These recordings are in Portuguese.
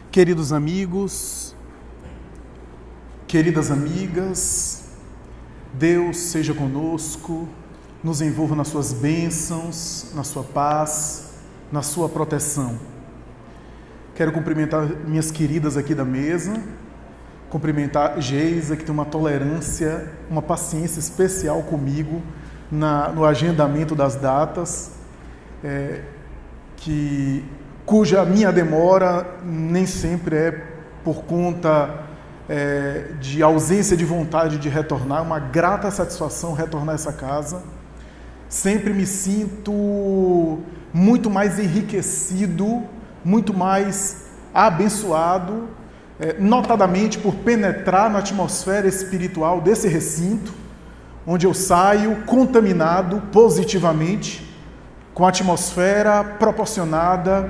Queridos amigos, queridas amigas, Deus seja conosco, nos envolva nas suas bênçãos, na sua paz, na sua proteção. Quero cumprimentar minhas queridas aqui da mesa, cumprimentar Geisa, que tem uma tolerância, uma paciência especial comigo no agendamento das datas, cuja minha demora nem sempre é por conta de ausência de vontade de retornar, uma grata satisfação retornar a essa casa. Sempre me sinto muito mais enriquecido, muito mais abençoado, notadamente por penetrar na atmosfera espiritual desse recinto, onde eu saio contaminado positivamente com a atmosfera proporcionada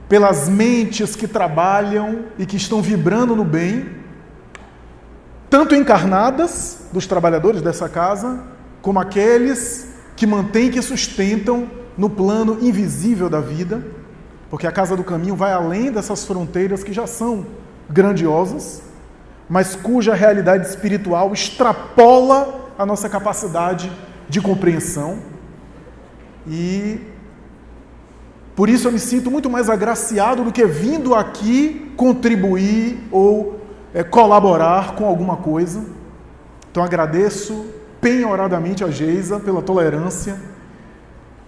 pelas mentes que trabalham e que estão vibrando no bem, tanto encarnadas dos trabalhadores dessa casa, como aqueles que mantêm, que sustentam no plano invisível da vida, porque a Casa do Caminho vai além dessas fronteiras que já são grandiosas, mas cuja realidade espiritual extrapola a nossa capacidade de compreensão. E por isso eu me sinto muito mais agraciado do que vindo aqui contribuir ou colaborar com alguma coisa. Então agradeço penhoradamente a Geisa pela tolerância,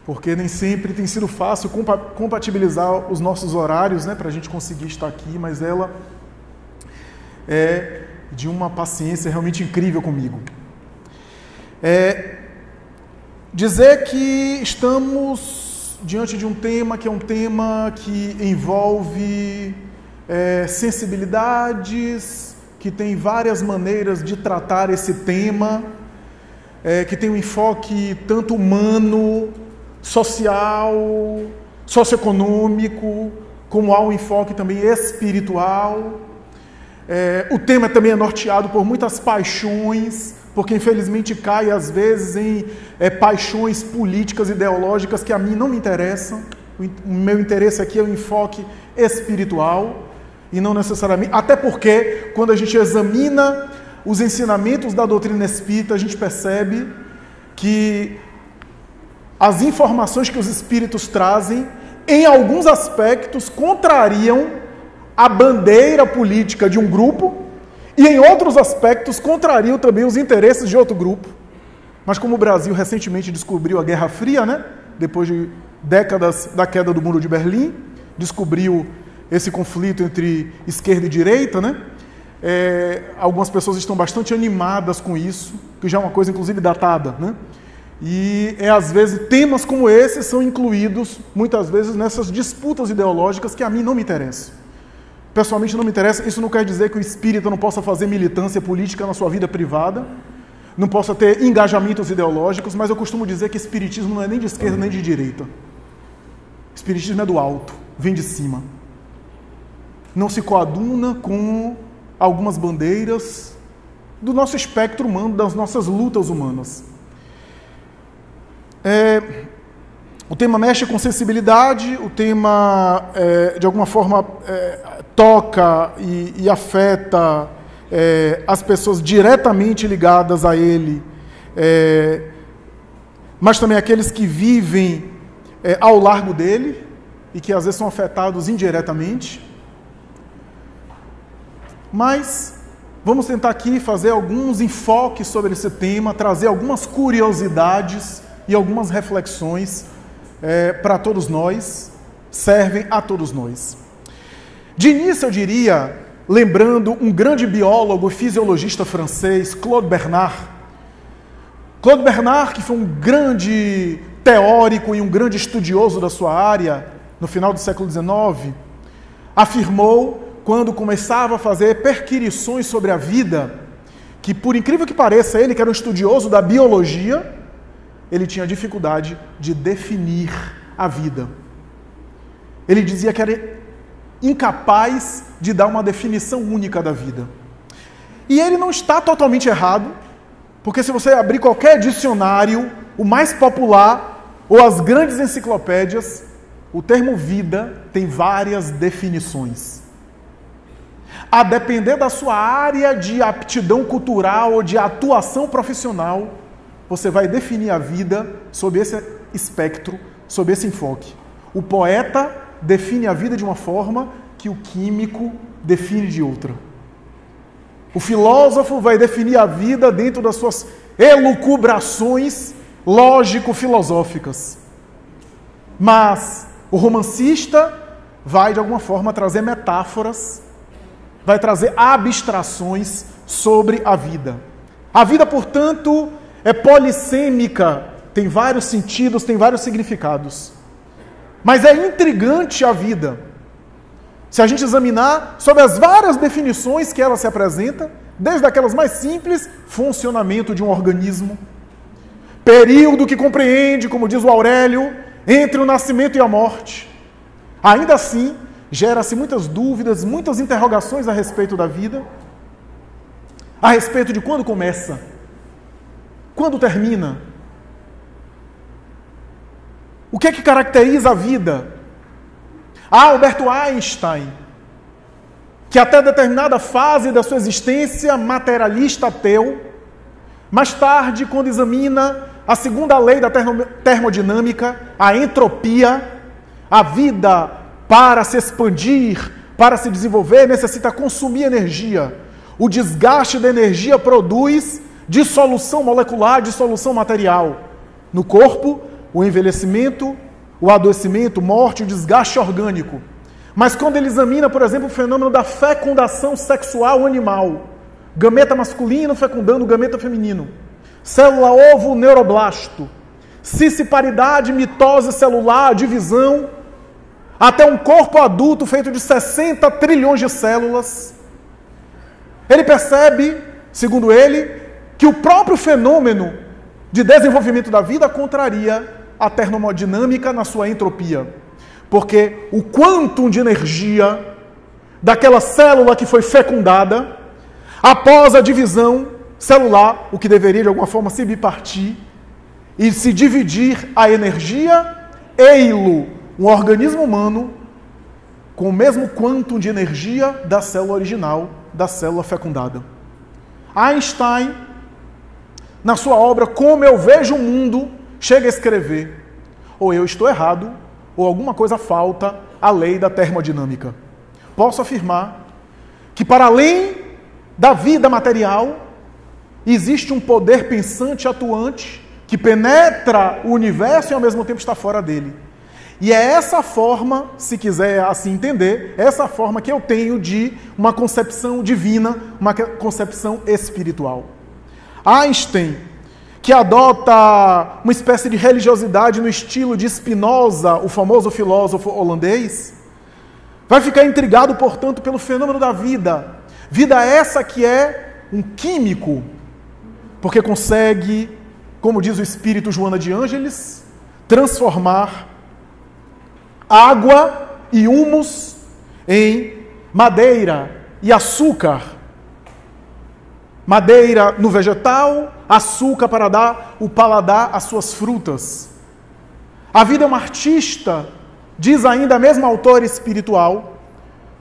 porque nem sempre tem sido fácil compatibilizar os nossos horários, para a gente conseguir estar aqui, mas ela é de uma paciência realmente incrível comigo. Dizer que estamos diante de um tema que é um tema que envolve sensibilidades, que tem várias maneiras de tratar esse tema, que tem um enfoque tanto humano, social, socioeconômico, como há um enfoque também espiritual. O tema também é norteado por muitas paixões, porque infelizmente cai às vezes em paixões políticas, ideológicas que a mim não me interessam. O meu interesse aqui é o enfoque espiritual e não necessariamente... Até porque quando a gente examina os ensinamentos da doutrina espírita, a gente percebe que as informações que os espíritos trazem, em alguns aspectos, contrariam a bandeira política de um grupo, e em outros aspectos contrariam também os interesses de outro grupo. Mas como o Brasil recentemente descobriu a Guerra Fria, depois de décadas da queda do Muro de Berlim, descobriu esse conflito entre esquerda e direita, algumas pessoas estão bastante animadas com isso, que já é uma coisa inclusive datada, E às vezes temas como esses são incluídos muitas vezes nessas disputas ideológicas que a mim não me interessam. Pessoalmente não me interessa. Isso não quer dizer que o espírita não possa fazer militância política na sua vida privada, não possa ter engajamentos ideológicos, mas eu costumo dizer que espiritismo não é nem de esquerda nem de direita. Espiritismo é do alto, vem de cima. Não se coaduna com algumas bandeiras do nosso espectro humano, das nossas lutas humanas. O tema mexe com sensibilidade, o tema, de alguma forma, toca e afeta as pessoas diretamente ligadas a ele, mas também aqueles que vivem ao largo dele e que às vezes são afetados indiretamente. Mas vamos tentar aqui fazer alguns enfoques sobre esse tema, trazer algumas curiosidades e algumas reflexões para todos nós, servem a todos nós. De início eu diria, lembrando um grande biólogo e fisiologista francês, Claude Bernard. Claude Bernard, que foi um grande teórico e um grande estudioso da sua área, no final do século XIX, afirmou, quando começava a fazer perquirições sobre a vida, que por incrível que pareça, ele que era um estudioso da biologia, ele tinha dificuldade de definir a vida. Ele dizia que era incapaz de dar uma definição única da vida. E ele não está totalmente errado, porque se você abrir qualquer dicionário, o mais popular, ou as grandes enciclopédias, o termo vida tem várias definições. a depender da sua área de aptidão cultural ou de atuação profissional, você vai definir a vida sob esse espectro, sob esse enfoque. O poeta define a vida de uma forma que o químico define de outra. O filósofo vai definir a vida dentro das suas elucubrações lógico-filosóficas. Mas o romancista vai, de alguma forma, trazer metáforas, vai trazer abstrações sobre a vida. A vida, portanto, é polissêmica, tem vários sentidos, tem vários significados. Mas é intrigante a vida. Se a gente examinar sobre as várias definições que ela se apresenta, desde aquelas mais simples, funcionamento de um organismo, período que compreende, como diz o Aurélio, entre o nascimento e a morte. Ainda assim, gera-se muitas dúvidas, muitas interrogações a respeito da vida, a respeito de quando começa, quando termina. O que é que caracteriza a vida? Albert Einstein, que até determinada fase da sua existência materialista ateu, mais tarde, quando examina a segunda lei da termodinâmica, a entropia, a vida, para se expandir, para se desenvolver, necessita consumir energia. O desgaste da energia produz dissolução molecular, dissolução material. No corpo, o envelhecimento, o adoecimento, morte, o desgaste orgânico. Mas quando ele examina, por exemplo, o fenômeno da fecundação sexual animal, gameta masculino fecundando o gameta feminino, célula-ovo, neuroblasto, cisparidade, mitose celular, divisão, até um corpo adulto feito de 60 trilhões de células, ele percebe, segundo ele, que o próprio fenômeno de desenvolvimento da vida contraria a termodinâmica na sua entropia. Porque o quantum de energia daquela célula que foi fecundada, após a divisão celular, o que deveria de alguma forma se bipartir e se dividir a energia, ei-lo, um organismo humano com o mesmo quantum de energia da célula original, da célula fecundada. Einstein, na sua obra Como Eu Vejo o Mundo, chega a escrever: ou eu estou errado, ou alguma coisa falta à lei da termodinâmica. Posso afirmar que, para além da vida material, existe um poder pensante atuante que penetra o universo e ao mesmo tempo está fora dele. E é essa forma, se quiser assim entender, é essa forma que eu tenho de uma concepção divina, uma concepção espiritual. Einstein, que adota uma espécie de religiosidade no estilo de Spinoza, o famoso filósofo holandês, vai ficar intrigado, portanto, pelo fenômeno da vida. Vida essa que é um químico, porque consegue, como diz o espírito Joana de Ângeles, transformar água e humus em madeira e açúcar. Madeira no vegetal, açúcar para dar o paladar às suas frutas. A vida é uma artista, diz ainda a mesma autora espiritual,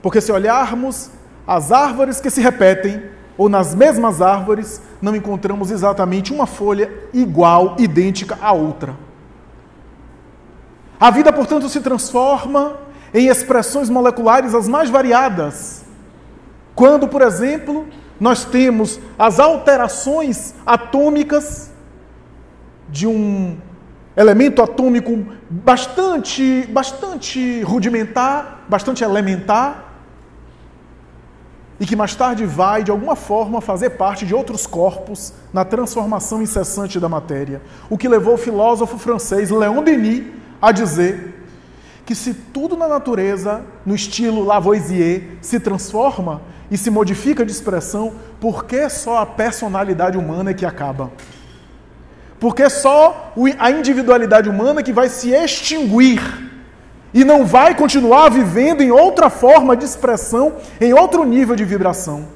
porque se olharmos as árvores que se repetem, ou nas mesmas árvores, não encontramos exatamente uma folha igual, idêntica à outra. A vida, portanto, se transforma em expressões moleculares as mais variadas. Quando, por exemplo, nós temos as alterações atômicas de um elemento atômico bastante rudimentar, bastante elementar, e que mais tarde vai, de alguma forma, fazer parte de outros corpos na transformação incessante da matéria. O que levou o filósofo francês Léon Denis a dizer que se tudo na natureza, no estilo Lavoisier, se transforma e se modifica de expressão, por que só a personalidade humana é que acaba? Por que só a individualidade humana que vai se extinguir e não vai continuar vivendo em outra forma de expressão, em outro nível de vibração?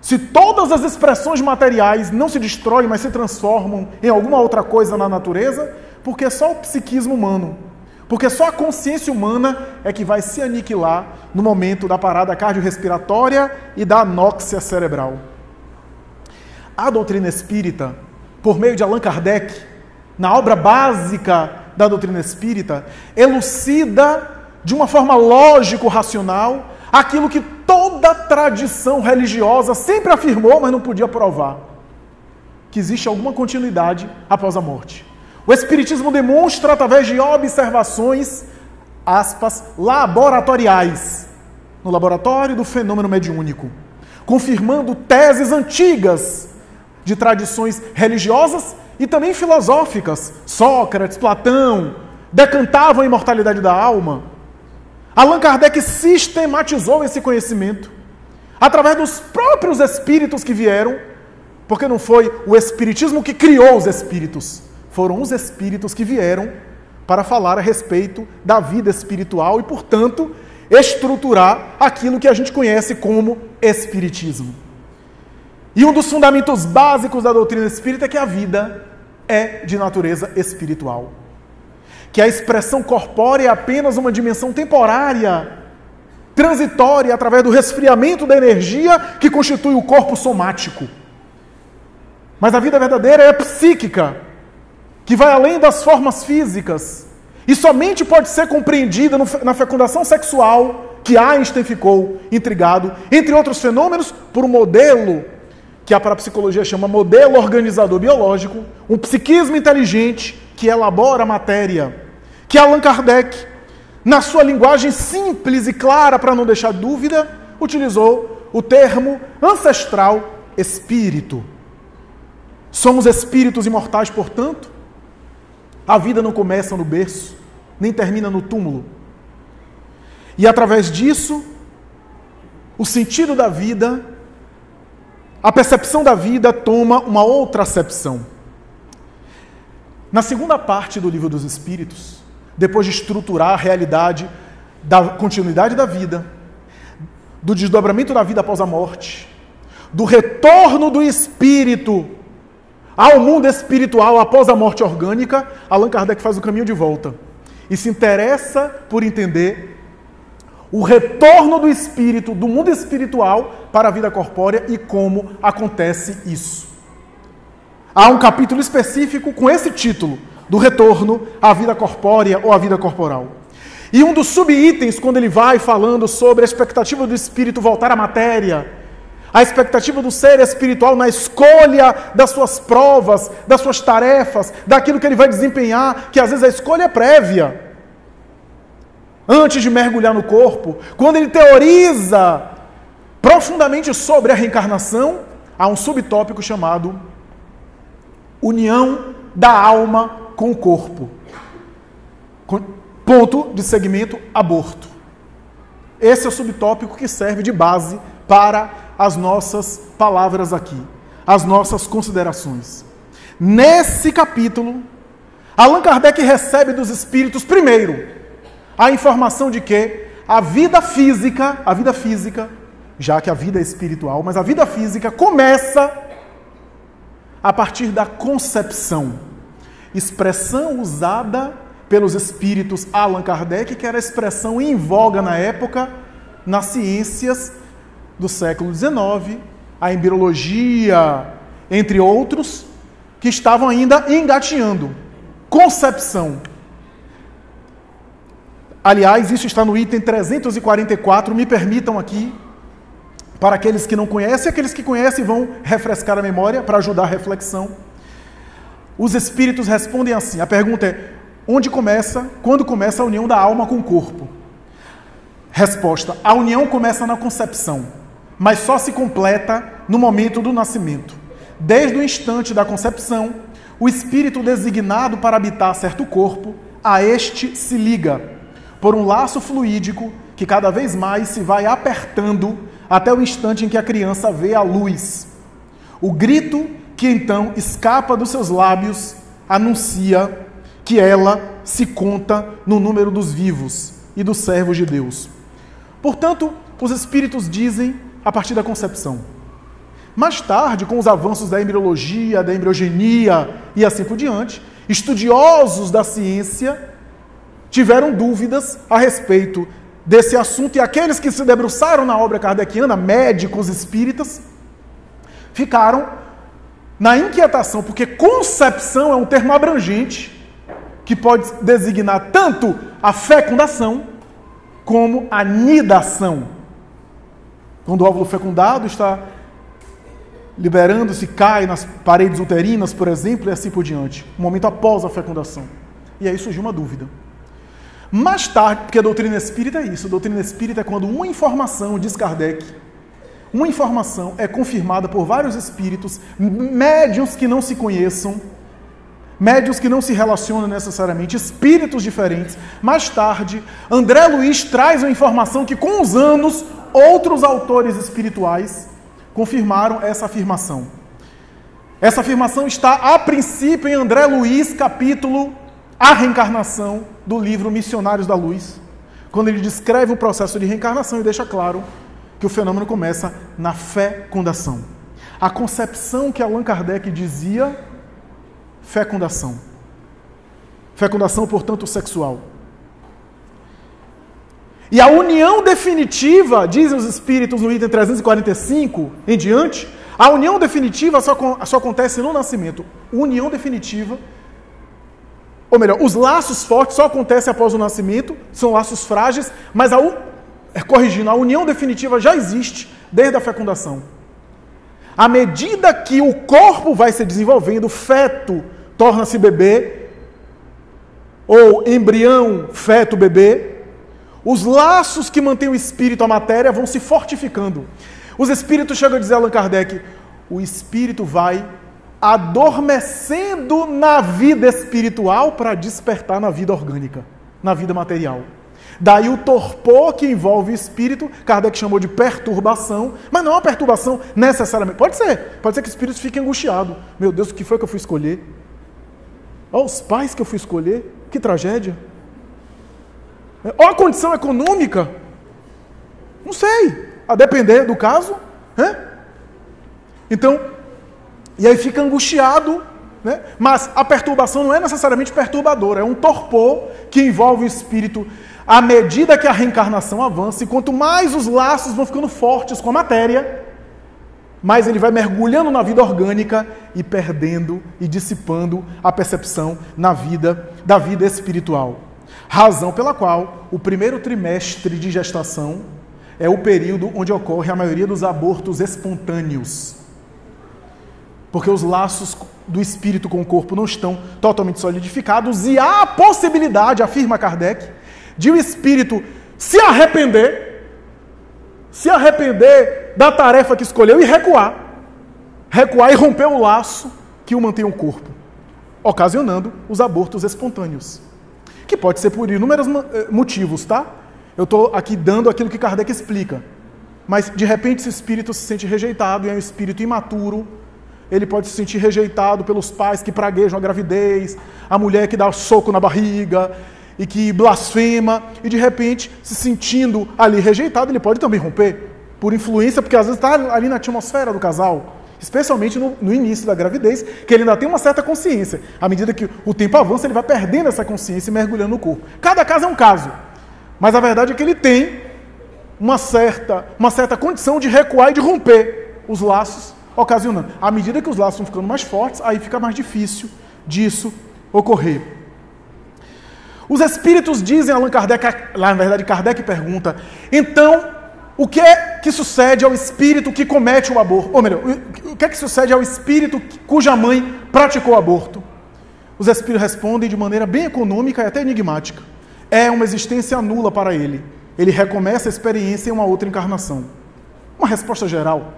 Se todas as expressões materiais não se destroem, mas se transformam em alguma outra coisa na natureza, porque só o psiquismo humano, Porque só a consciência humana é que vai se aniquilar no momento da parada cardiorrespiratória e da anóxia cerebral. A doutrina espírita, por meio de Allan Kardec, na obra básica da doutrina espírita, elucida de uma forma lógico-racional aquilo que toda tradição religiosa sempre afirmou, mas não podia provar: que existe alguma continuidade após a morte. O Espiritismo demonstra através de observações, aspas, laboratoriais, no laboratório do fenômeno mediúnico, confirmando teses antigas de tradições religiosas e também filosóficas. Sócrates, Platão, decantavam a imortalidade da alma. Allan Kardec sistematizou esse conhecimento através dos próprios espíritos que vieram, porque não foi o Espiritismo que criou os espíritos, foram os espíritos que vieram para falar a respeito da vida espiritual e, portanto, estruturar aquilo que a gente conhece como Espiritismo. E um dos fundamentos básicos da doutrina espírita é que a vida é de natureza espiritual. Que a expressão corpórea é apenas uma dimensão temporária, transitória, através do resfriamento da energia que constitui o corpo somático. Mas a vida verdadeira é psíquica, que vai além das formas físicas, e somente pode ser compreendida na fecundação sexual, que Einstein ficou intrigado, entre outros fenômenos, por um modelo que a parapsicologia chama modelo organizador biológico, um psiquismo inteligente que elabora a matéria, que Allan Kardec, na sua linguagem simples e clara, para não deixar dúvida, utilizou o termo ancestral espírito. Somos espíritos imortais, portanto. A vida não começa no berço, nem termina no túmulo. E através disso, o sentido da vida, a percepção da vida toma uma outra acepção. Na segunda parte do Livro dos Espíritos, depois de estruturar a realidade da continuidade da vida, do desdobramento da vida após a morte, do retorno do espírito ao mundo espiritual após a morte orgânica, Allan Kardec faz o caminho de volta e se interessa por entender o retorno do espírito, do mundo espiritual para a vida corpórea e como acontece isso. Há um capítulo específico com esse título, do retorno à vida corpórea ou à vida corporal. E um dos subitens, quando ele vai falando sobre a expectativa do espírito voltar à matéria, a expectativa do ser espiritual na escolha das suas provas, das suas tarefas, daquilo que ele vai desempenhar, que às vezes a escolha é prévia, antes de mergulhar no corpo. Quando ele teoriza profundamente sobre a reencarnação, há um subtópico chamado união da alma com o corpo. Ponto de segmento, aborto. Esse é o subtópico que serve de base para as nossas palavras aqui, as nossas considerações. Nesse capítulo, Allan Kardec recebe dos espíritos, primeiro, a informação de que a vida física, já que a vida é espiritual, mas a vida física começa a partir da concepção. Expressão usada pelos espíritos Allan Kardec, que era a expressão em voga na época, nas ciências do século XIX, a embriologia, entre outros, que estavam ainda engateando. Concepção. Aliás, isso está no item 344, me permitam aqui, para aqueles que não conhecem, aqueles que conhecem vão refrescar a memória para ajudar a reflexão. Os espíritos respondem assim, a pergunta é, quando começa a união da alma com o corpo? Resposta, a união começa na concepção, mas só se completa no momento do nascimento. Desde o instante da concepção, o espírito designado para habitar certo corpo, a este se liga, por um laço fluídico que cada vez mais se vai apertando até o instante em que a criança vê a luz. O grito que então escapa dos seus lábios anuncia que ela se conta no número dos vivos e dos servos de Deus. Portanto, os espíritos dizem a partir da concepção. Mais tarde, com os avanços da embriologia, da embriogenia e assim por diante, estudiosos da ciência tiveram dúvidas a respeito desse assunto, e aqueles que se debruçaram na obra kardeciana, médicos espíritas, ficaram na inquietação, porque concepção é um termo abrangente que pode designar tanto a fecundação como a nidação. Quando o óvulo fecundado está liberando-se, cai nas paredes uterinas, por exemplo, e assim por diante. Um momento após a fecundação. E aí surgiu uma dúvida. Mais tarde, porque a doutrina espírita é isso, a doutrina espírita é quando uma informação, diz Kardec, uma informação é confirmada por vários espíritos, médiuns que não se conheçam, médiuns que não se relacionam necessariamente, espíritos diferentes. Mais tarde, André Luiz traz uma informação que, com os anos, outros autores espirituais confirmaram essa afirmação. Essa afirmação está, a princípio, em André Luiz, capítulo A Reencarnação, do livro Missionários da Luz, quando ele descreve o processo de reencarnação e deixa claro que o fenômeno começa na fecundação. A concepção que Allan Kardec dizia, fecundação. Fecundação, portanto, sexual. E a união definitiva, dizem os espíritos no item 345 em diante, a união definitiva só acontece no nascimento. União definitiva, ou melhor, os laços fortes só acontecem após o nascimento, são laços frágeis, mas corrigindo, a união definitiva já existe desde a fecundação. À medida que o corpo vai se desenvolvendo, o feto torna-se bebê, ou embrião, feto, bebê, os laços que mantêm o espírito, a matéria, vão se fortificando. Os espíritos chegam a dizer a Allan Kardec, o espírito vai adormecendo na vida espiritual para despertar na vida orgânica, na vida material. Daí o torpor que envolve o espírito, Kardec chamou de perturbação, mas não é uma perturbação necessariamente. Pode ser que o espírito fique angustiado. Meu Deus, o que foi que eu fui escolher? Olha os pais que eu fui escolher, que tragédia. Olha a condição econômica. Não sei, a depender do caso. Então, e aí fica angustiado, né? Mas a perturbação não é necessariamente perturbadora, é um torpor que envolve o espírito à medida que a reencarnação avança, e quanto mais os laços vão ficando fortes com a matéria, mais ele vai mergulhando na vida orgânica e perdendo e dissipando a percepção da vida espiritual. Razão pela qual o primeiro trimestre de gestação é o período onde ocorre a maioria dos abortos espontâneos. Porque os laços do espírito com o corpo não estão totalmente solidificados e há a possibilidade, afirma Kardec, de o espírito se arrepender da tarefa que escolheu e recuar e romper o laço que o mantém o corpo, ocasionando os abortos espontâneos. Que pode ser por inúmeros motivos, tá? Eu estou aqui dando aquilo que Kardec explica. Mas, de repente, esse espírito se sente rejeitado e é um espírito imaturo. Ele pode se sentir rejeitado pelos pais que praguejam a gravidez, a mulher que dá soco na barriga e que blasfema. E, de repente, se sentindo ali rejeitado, ele pode também romper por influência, porque às vezes está ali na atmosfera do casal. Especialmente no início da gravidez, que ele ainda tem uma certa consciência. À medida que o tempo avança, ele vai perdendo essa consciência e mergulhando no corpo. Cada caso é um caso. Mas a verdade é que ele tem uma certa condição de recuar e de romper os laços, ocasionando. À medida que os laços vão ficando mais fortes, aí fica mais difícil disso ocorrer. Os espíritos dizem, Allan Kardec, lá na verdade Kardec pergunta, então, o que é que sucede ao espírito que comete o aborto? Ou melhor, o que é que sucede ao espírito cuja mãe praticou o aborto? Os espíritos respondem de maneira bem econômica e até enigmática. É uma existência nula para ele. Ele recomeça a experiência em uma outra encarnação. Uma resposta geral.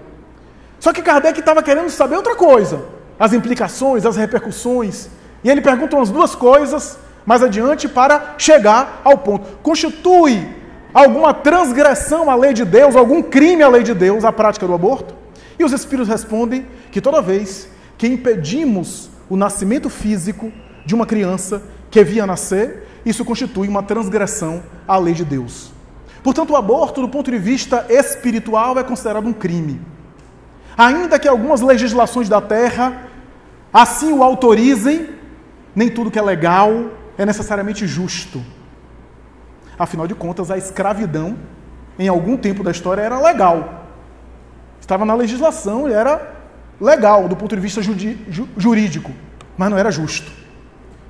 Só que Kardec estava querendo saber outra coisa. As implicações, as repercussões. E ele pergunta umas duas coisas mais adiante para chegar ao ponto. Constitui alguma transgressão à lei de Deus, algum crime à lei de Deus, a prática do aborto? E os espíritos respondem que toda vez que impedimos o nascimento físico de uma criança que via nascer, isso constitui uma transgressão à lei de Deus. Portanto, o aborto, do ponto de vista espiritual, é considerado um crime. Ainda que algumas legislações da terra assim o autorizem, nem tudo que é legal é necessariamente justo. Afinal de contas, a escravidão, em algum tempo da história, era legal. Estava na legislação e era legal do ponto de vista jurídico, mas não era justo.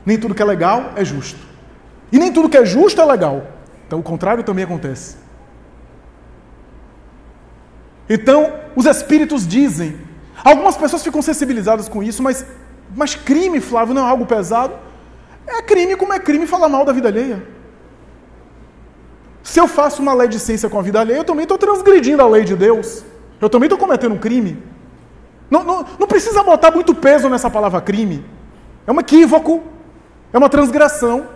Nem tudo que é legal é justo. E nem tudo que é justo é legal. Então, o contrário também acontece. Então, os espíritos dizem, algumas pessoas ficam sensibilizadas com isso, mas crime, Flávio, não é algo pesado? É crime como é crime falar mal da vida alheia. Se eu faço uma maledicência com a vida alheia, eu também estou transgredindo a lei de Deus. Eu também estou cometendo um crime. Não precisa botar muito peso nessa palavra crime. É um equívoco, é uma transgressão.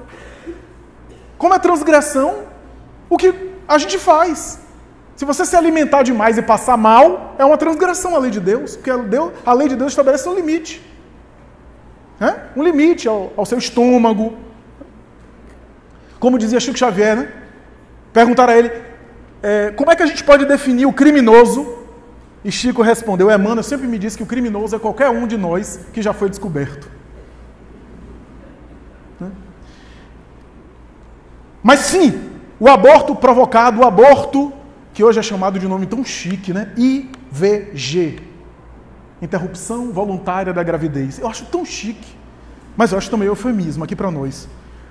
Como é transgressão, o que a gente faz. Se você se alimentar demais e passar mal, é uma transgressão à lei de Deus, porque a lei de Deus estabelece um limite. Um limite ao seu estômago. Como dizia Chico Xavier, né? Perguntaram a ele, como é que a gente pode definir o criminoso? E Chico respondeu, Emmanuel sempre me disse que o criminoso é qualquer um de nós que já foi descoberto. Mas sim, o aborto provocado, o aborto que hoje é chamado de nome tão chique, né? IVG. Interrupção voluntária da gravidez. Eu acho tão chique, mas eu acho também eufemismo aqui para nós.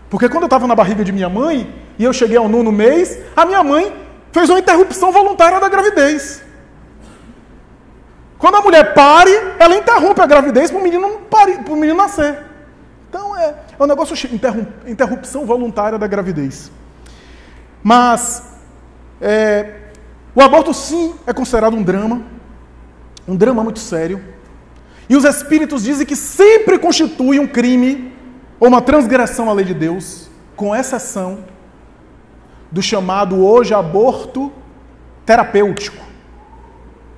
Porque quando eu estava na barriga de minha mãe, e eu cheguei ao 9º mês, a minha mãe fez uma interrupção voluntária da gravidez. Quando a mulher pare, ela interrompe a gravidez para o menino nascer. Então é um negócio chique, interrupção voluntária da gravidez. Mas o aborto sim é considerado um drama muito sério. E os espíritos dizem que sempre constitui um crime ou uma transgressão à lei de Deus, com exceção do chamado hoje aborto terapêutico.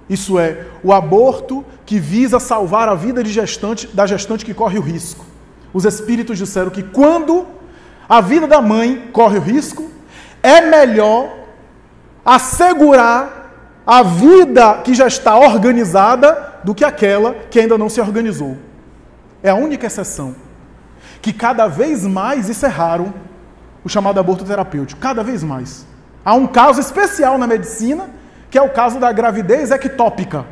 Isso é, o aborto que visa salvar a vida da gestante que corre o risco. Os espíritos disseram que quando a vida da mãe corre o risco, é melhor assegurar a vida que já está organizada do que aquela que ainda não se organizou. É a única exceção. Que cada vez mais, isso é raro, o chamado aborto terapêutico. Cada vez mais. Há um caso especial na medicina, que é o caso da gravidez ectópica.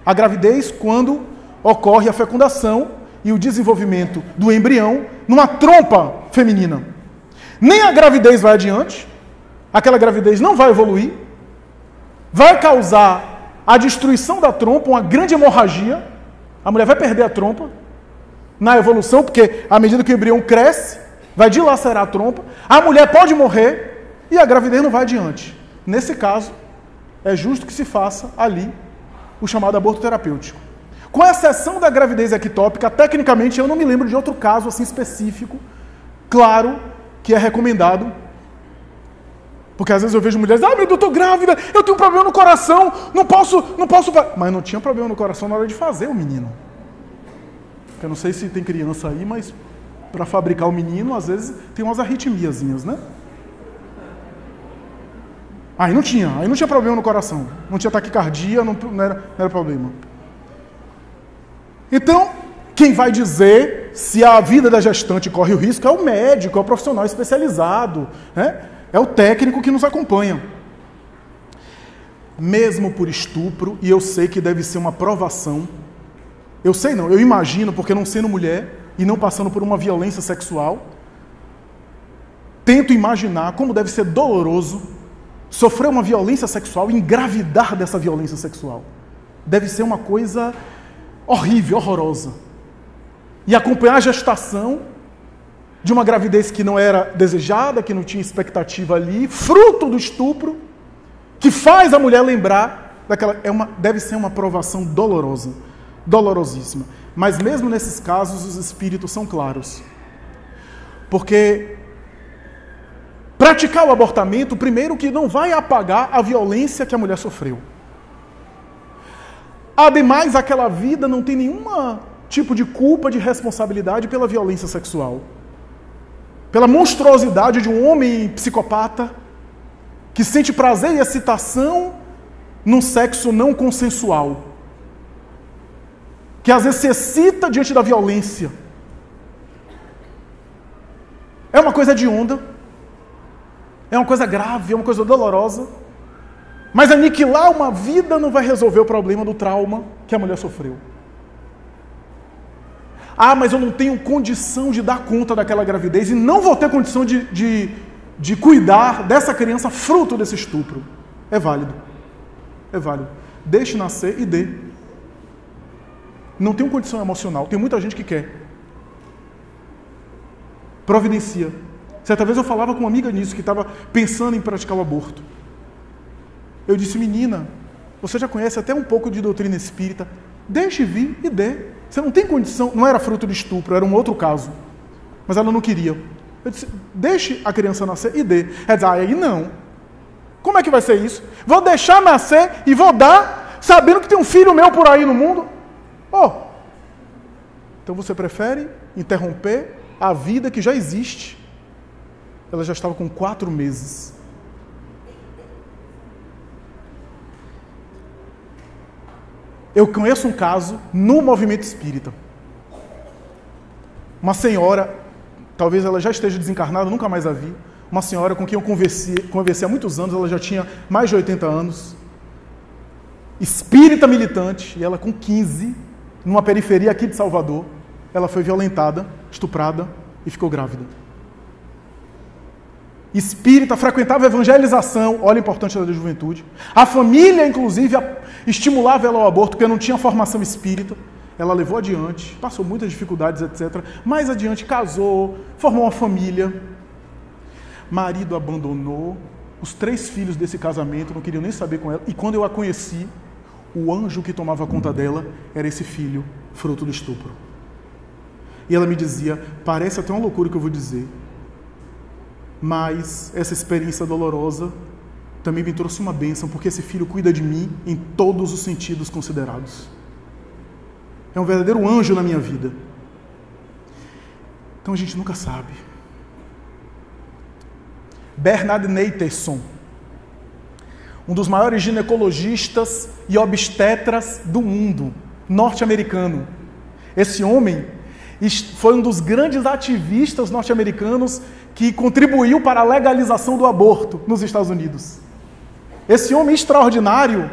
A gravidez quando ocorre a fecundação e o desenvolvimento do embrião numa trompa feminina. Nem a gravidez vai adiante, aquela gravidez não vai evoluir, vai causar a destruição da trompa, uma grande hemorragia, a mulher vai perder a trompa na evolução, porque à medida que o embrião cresce, vai dilacerar a trompa, a mulher pode morrer e a gravidez não vai adiante. Nesse caso, é justo que se faça ali o chamado aborto terapêutico. Com exceção da gravidez ectópica, tecnicamente eu não me lembro de outro caso assim específico, claro, que é recomendado. Porque às vezes eu vejo mulheres, meu Deus, eu estou grávida, eu tenho um problema no coração, não posso... Mas não tinha problema no coração na hora de fazer o menino. Eu não sei se tem criança aí, mas para fabricar o menino, às vezes tem umas arritmiazinhas, né? Aí não tinha problema no coração. Não tinha taquicardia, não era problema. Então, quem vai dizer se a vida da gestante corre o risco é o médico, é o profissional especializado, né? É o técnico que nos acompanha. Mesmo por estupro, e eu sei que deve ser uma provação, eu sei não, eu imagino, porque não sendo mulher e não passando por uma violência sexual, tento imaginar como deve ser doloroso sofrer uma violência sexual e engravidar dessa violência sexual. Deve ser uma coisa horrível, horrorosa. E acompanhar a gestação de uma gravidez que não era desejada, que não tinha expectativa ali, fruto do estupro, que faz a mulher lembrar daquela... deve ser uma provação dolorosa, dolorosíssima. Mas mesmo nesses casos, os espíritos são claros. Porque praticar o abortamento, primeiro que não vai apagar a violência que a mulher sofreu. Ademais, aquela vida não tem nenhum tipo de culpa, de responsabilidade pela violência sexual. Pela monstruosidade de um homem psicopata que sente prazer e excitação num sexo não consensual. Que às vezes se excita diante da violência. É uma coisa hedionda. é uma coisa grave, é uma coisa dolorosa, mas aniquilar uma vida não vai resolver o problema do trauma que a mulher sofreu. Ah, mas eu não tenho condição de dar conta daquela gravidez e não vou ter condição de cuidar dessa criança fruto desse estupro. É válido. É válido. Deixe nascer e dê. Não tenho condição emocional. Tem muita gente que quer. Providencia. Certa vez eu falava com uma amiga nisso, que estava pensando em praticar o aborto. Eu disse, menina, você já conhece até um pouco de doutrina espírita. Deixe vir e dê. Você não tem condição, não era fruto de estupro, era um outro caso. Mas ela não queria. Eu disse, deixe a criança nascer e dê. Ela diz, aí não. Como é que vai ser isso? Vou deixar nascer e vou dar, sabendo que tem um filho meu por aí no mundo? Oh, então você prefere interromper a vida que já existe? Ela já estava com 4 meses. Eu conheço um caso no movimento espírita. Uma senhora, talvez ela já esteja desencarnada, nunca mais a vi. Uma senhora com quem eu conversei há muitos anos, ela já tinha mais de 80 anos. Espírita militante, e ela com 15, numa periferia aqui de Salvador, ela foi violentada, estuprada e ficou grávida. Espírita, frequentava a evangelização, olha a importância da juventude. A família, inclusive, estimulava ela ao aborto, porque não tinha formação espírita. Ela levou adiante, passou muitas dificuldades, etc. Mais adiante casou, formou uma família. Marido abandonou. Os 3 filhos desse casamento não queriam nem saber com ela. E quando eu a conheci, o anjo que tomava conta dela era esse filho, fruto do estupro. E ela me dizia, parece até uma loucura o que eu vou dizer, mas essa experiência dolorosa também me trouxe uma bênção, porque esse filho cuida de mim em todos os sentidos considerados. É um verdadeiro anjo na minha vida. Então a gente nunca sabe. Bernard Neitelson, um dos maiores ginecologistas e obstetras do mundo, norte-americano. Esse homem foi um dos grandes ativistas norte-americanos que contribuiu para a legalização do aborto nos Estados Unidos. Esse homem extraordinário,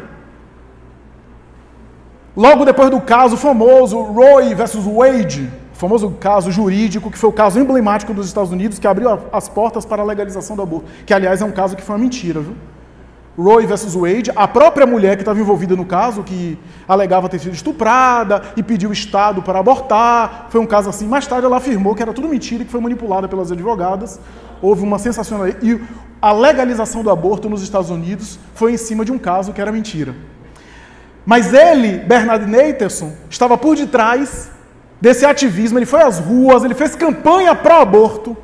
logo depois do caso famoso Roe versus Wade, famoso caso jurídico, que foi o caso emblemático dos Estados Unidos, que abriu as portas para a legalização do aborto, que aliás é um caso que foi uma mentira, viu? Roe versus Wade, a própria mulher que estava envolvida no caso, que alegava ter sido estuprada e pediu o Estado para abortar, foi um caso assim. Mais tarde ela afirmou que era tudo mentira e que foi manipulada pelas advogadas. Houve uma sensacional... E a legalização do aborto nos Estados Unidos foi em cima de um caso que era mentira. Mas ele, Bernard Neitelson, estava por detrás desse ativismo, ele foi às ruas, ele fez campanha pró-aborto.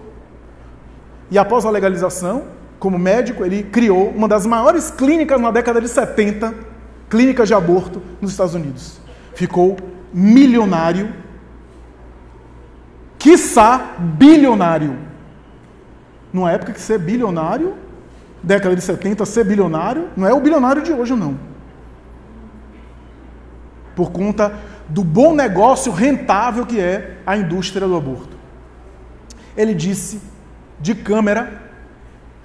E após a legalização, como médico, ele criou uma das maiores clínicas na década de 70, clínicas de aborto nos Estados Unidos. Ficou milionário, quiçá bilionário. Numa época que ser bilionário, década de 70, ser bilionário, não é o bilionário de hoje, não. Por conta do bom negócio rentável que é a indústria do aborto. Ele disse, de câmera,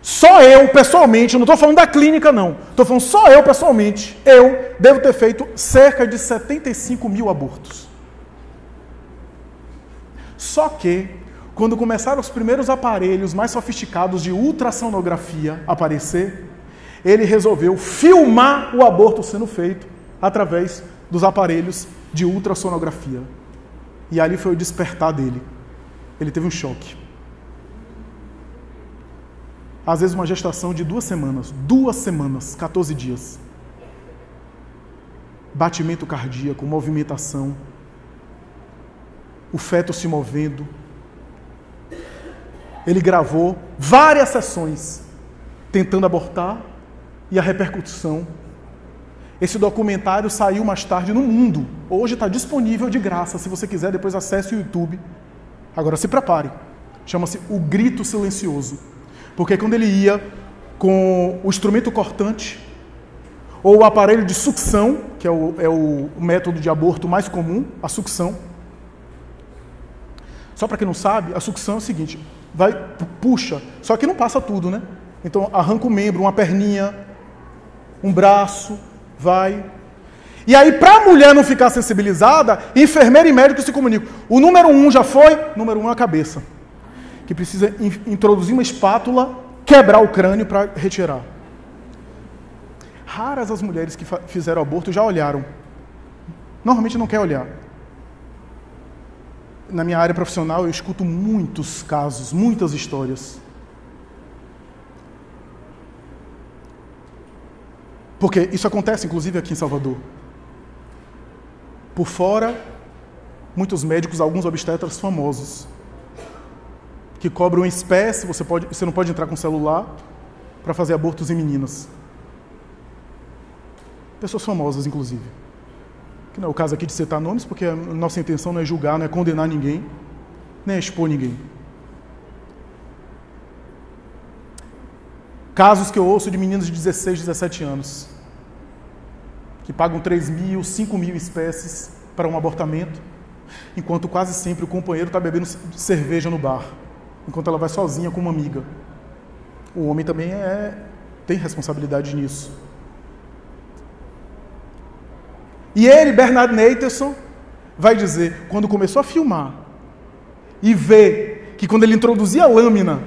só eu, pessoalmente, eu não estou falando da clínica, não. Estou falando só eu, pessoalmente. Eu devo ter feito cerca de 75 mil abortos. Só que, quando começaram os primeiros aparelhos mais sofisticados de ultrassonografia a aparecer, ele resolveu filmar o aborto sendo feito através dos aparelhos de ultrassonografia. E ali foi o despertar dele. Ele teve um choque. Às vezes uma gestação de 2 semanas, 14 dias. Batimento cardíaco, movimentação, o feto se movendo. Ele gravou várias sessões tentando abortar e a repercussão. Esse documentário saiu mais tarde no mundo. Hoje está disponível de graça, se você quiser, depois acesse o YouTube. Agora se prepare. Chama-se O Grito Silencioso. Porque quando ele ia com o instrumento cortante ou o aparelho de sucção, que é o método de aborto mais comum, a sucção. Só para quem não sabe, a sucção é o seguinte, puxa, só que não passa tudo, né? Então arranca um membro, uma perninha, um braço, vai. E aí, para a mulher não ficar sensibilizada, enfermeira e médico se comunicam. O número 1 já foi? Número 1 é a cabeça, que precisa introduzir uma espátula, quebrar o crânio para retirar. Raras as mulheres que fizeram aborto já olharam. Normalmente não quer olhar. Na minha área profissional eu escuto muitos casos, muitas histórias. Porque isso acontece inclusive aqui em Salvador. Por fora, muitos médicos, alguns obstetras famosos, que cobram em espécie, você não pode entrar com celular para fazer abortos em meninas. Pessoas famosas, inclusive. Que não é o caso aqui de citar nomes, porque a nossa intenção não é julgar, não é condenar ninguém, nem é expor ninguém. Casos que eu ouço de meninos de 16, 17 anos, que pagam 3 mil, 5 mil espécies para um abortamento, enquanto quase sempre o companheiro está bebendo cerveja no bar, enquanto ela vai sozinha com uma amiga. O homem também tem responsabilidade nisso. E ele, Bernard Nathanson, vai dizer, quando começou a filmar e ver que quando ele introduzia a lâmina,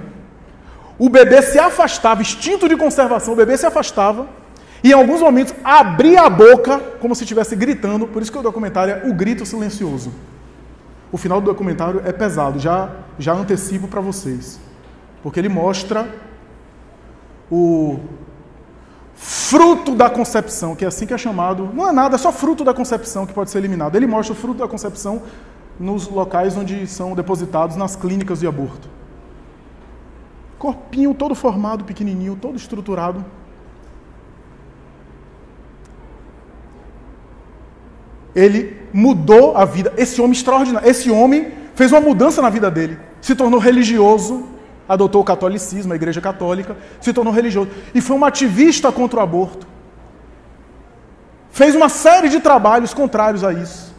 o bebê se afastava, instinto de conservação, o bebê se afastava, e em alguns momentos abria a boca como se estivesse gritando, por isso que o documentário é O Grito Silencioso. O final do documentário é pesado, já antecipo para vocês, porque ele mostra o fruto da concepção, que é assim que é chamado, não é nada, é só fruto da concepção que pode ser eliminado. Ele mostra o fruto da concepção nos locais onde são depositados nas clínicas de aborto. Corpinho todo formado, pequenininho, todo estruturado. Ele mudou a vida. Esse homem extraordinário, esse homem fez uma mudança na vida dele. Se tornou religioso, adotou o catolicismo, a Igreja Católica, se tornou religioso. E foi um ativista contra o aborto. Fez uma série de trabalhos contrários a isso.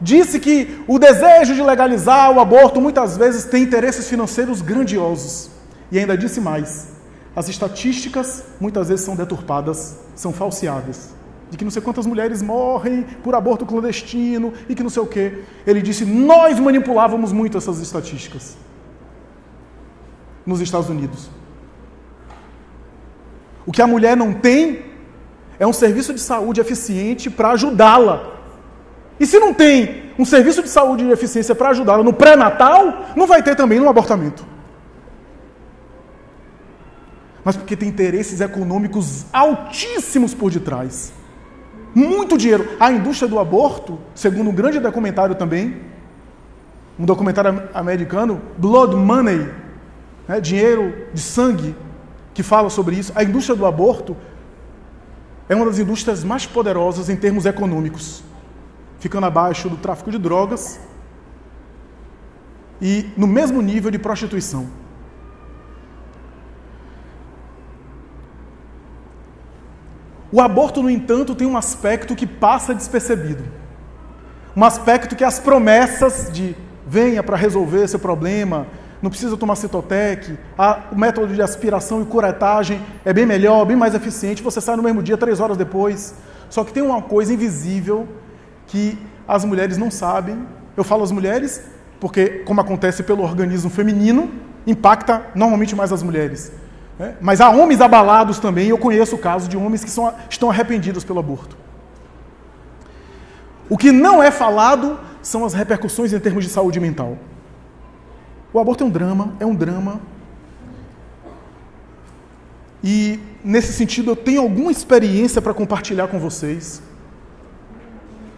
Disse que o desejo de legalizar o aborto muitas vezes tem interesses financeiros grandiosos. E ainda disse mais. As estatísticas muitas vezes são deturpadas, são falseadas. De que não sei quantas mulheres morrem por aborto clandestino e que não sei o quê. Ele disse, nós manipulávamos muito essas estatísticas nos Estados Unidos. O que a mulher não tem é um serviço de saúde eficiente para ajudá-la. E se não tem um serviço de saúde de eficiência para ajudá-la no pré-natal, não vai ter também no abortamento. Mas porque tem interesses econômicos altíssimos por detrás. Muito dinheiro. A indústria do aborto, segundo um grande documentário também, um documentário americano, Blood Money, dinheiro de sangue, que fala sobre isso. A indústria do aborto é uma das indústrias mais poderosas em termos econômicos, ficando abaixo do tráfico de drogas e no mesmo nível de prostituição. O aborto, no entanto, tem um aspecto que passa despercebido. Um aspecto que as promessas de venha para resolver esse problema, não precisa tomar Citotec, o método de aspiração e curetagem é bem melhor, bem mais eficiente, você sai no mesmo dia, 3 horas depois. Só que tem uma coisa invisível que as mulheres não sabem. Eu falo as mulheres porque, como acontece pelo organismo feminino, impacta normalmente mais as mulheres. Mas há homens abalados também, e eu conheço casos de homens que estão arrependidos pelo aborto. O que não é falado são as repercussões em termos de saúde mental. O aborto é um drama. E, nesse sentido, eu tenho alguma experiência para compartilhar com vocês.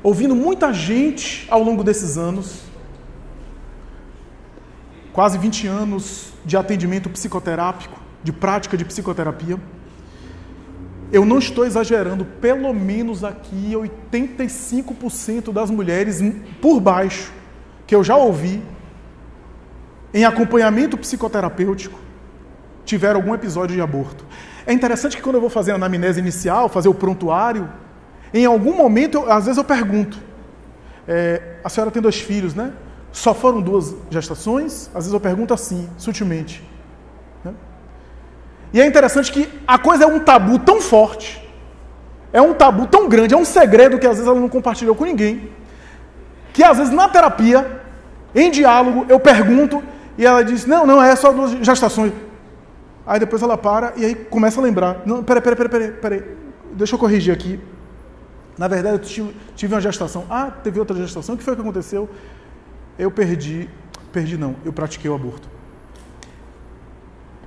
Ouvindo muita gente ao longo desses anos, quase 20 anos de atendimento psicoterápico, de prática de psicoterapia, eu não estou exagerando, pelo menos aqui 85% das mulheres por baixo que eu já ouvi em acompanhamento psicoterapêutico tiveram algum episódio de aborto. É interessante que quando eu vou fazer a anamnese inicial, fazer o prontuário, em algum momento, às vezes eu pergunto, a senhora tem 2 filhos, né? Só foram 2 gestações? Às vezes eu pergunto assim, sutilmente. Né? E é interessante que a coisa é um tabu tão forte, é um tabu tão grande, é um segredo que às vezes ela não compartilhou com ninguém, que às vezes na terapia, em diálogo, eu pergunto e ela diz, não, é só 2 gestações. Aí depois ela para e aí começa a lembrar, não, peraí, deixa eu corrigir aqui. Na verdade, eu tive uma gestação. Teve outra gestação, o que foi que aconteceu? Eu eu pratiquei o aborto.